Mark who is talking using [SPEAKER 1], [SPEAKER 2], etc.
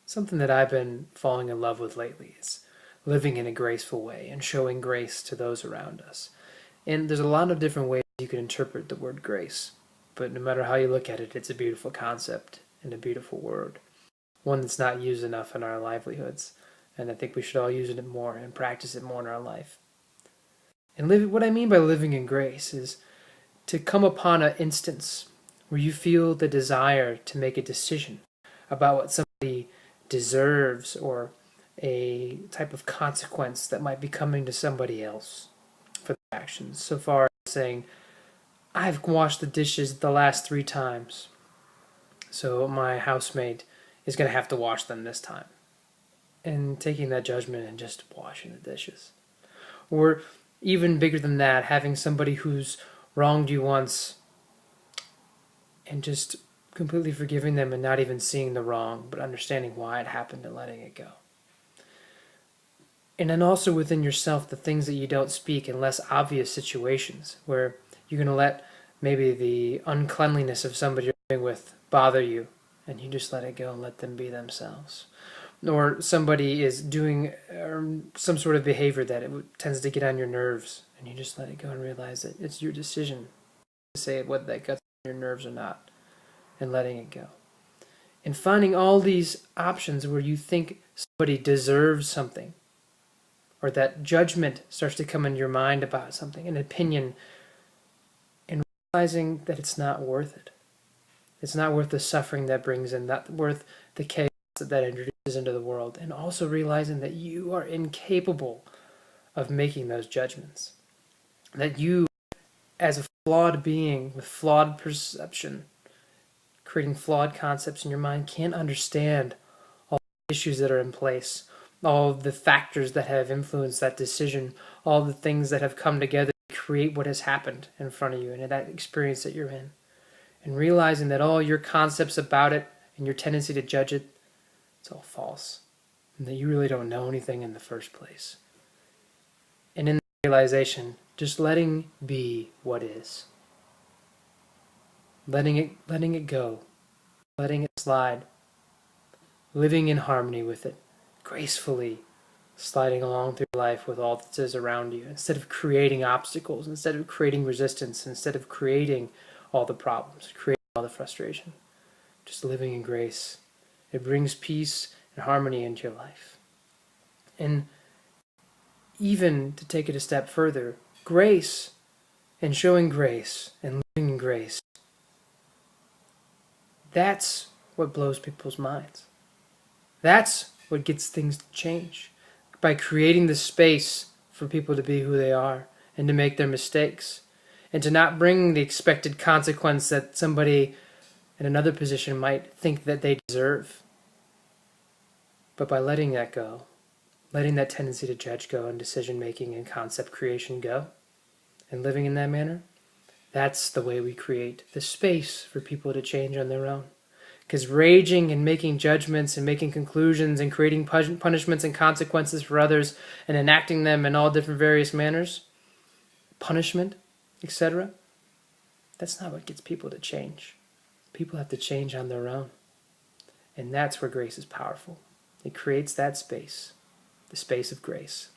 [SPEAKER 1] Something that I've been falling in love with lately is living in a graceful way and showing grace to those around us. And there's a lot of different ways you can interpret the word grace, but no matter how you look at it, it's a beautiful concept and a beautiful word, one that's not used enough in our livelihoods. And I think we should all use it more and practice it more in our life. And what I mean by living in grace is to come upon an instance where you feel the desire to make a decision about what somebody deserves or a type of consequence that might be coming to somebody else for their actions. So far as saying, I've washed the dishes the last 3 times, so my housemate is going to have to wash them this time. And taking that judgment and just washing the dishes. Or even bigger than that, having somebody who's wronged you once and just completely forgiving them and not even seeing the wrong, but understanding why it happened and letting it go. And then also within yourself, the things that you don't speak in less obvious situations where you're going to let maybe the uncleanliness of somebody you're living with bother you, and you just let it go and let them be themselves. Or somebody is doing some sort of behavior that tends to get on your nerves, and you just let it go and realize that it's your decision to say whether that gets on your nerves or not, and letting it go. And finding all these options where you think somebody deserves something, or that judgment starts to come into your mind about something, an opinion, and realizing that it's not worth it. It's not worth the suffering that brings in, not worth the chaos that introduces into the world, and also realizing that you are incapable of making those judgments. That you, as a flawed being with flawed perception, creating flawed concepts in your mind, can't understand all the issues that are in place, all of the factors that have influenced that decision, all the things that have come together to create what has happened in front of you and that experience that you're in. And realizing that all your concepts about it and your tendency to judge it, it's all false. And that you really don't know anything in the first place. And in the realization, just letting be what is. Letting it go. Letting it slide. Living in harmony with it. Gracefully sliding along through life with all that is around you. Instead of creating obstacles, instead of creating resistance, instead of creating all the problems, creating all the frustration. Just living in grace. It brings peace and harmony into your life. And even to take it a step further, grace and showing grace and living in grace, that's what blows people's minds. That's what gets things to change. By creating the space for people to be who they are and to make their mistakes and to not bring the expected consequence that somebody in another position might think that they deserve. But by letting that go, letting that tendency to judge go and decision making and concept creation go, and living in that manner, that's the way we create the space for people to change on their own. Because raging and making judgments and making conclusions and creating punishments and consequences for others and enacting them in all different various manners, punishment, etc., that's not what gets people to change. People have to change on their own. And that's where grace is powerful. It creates that space, the space of grace.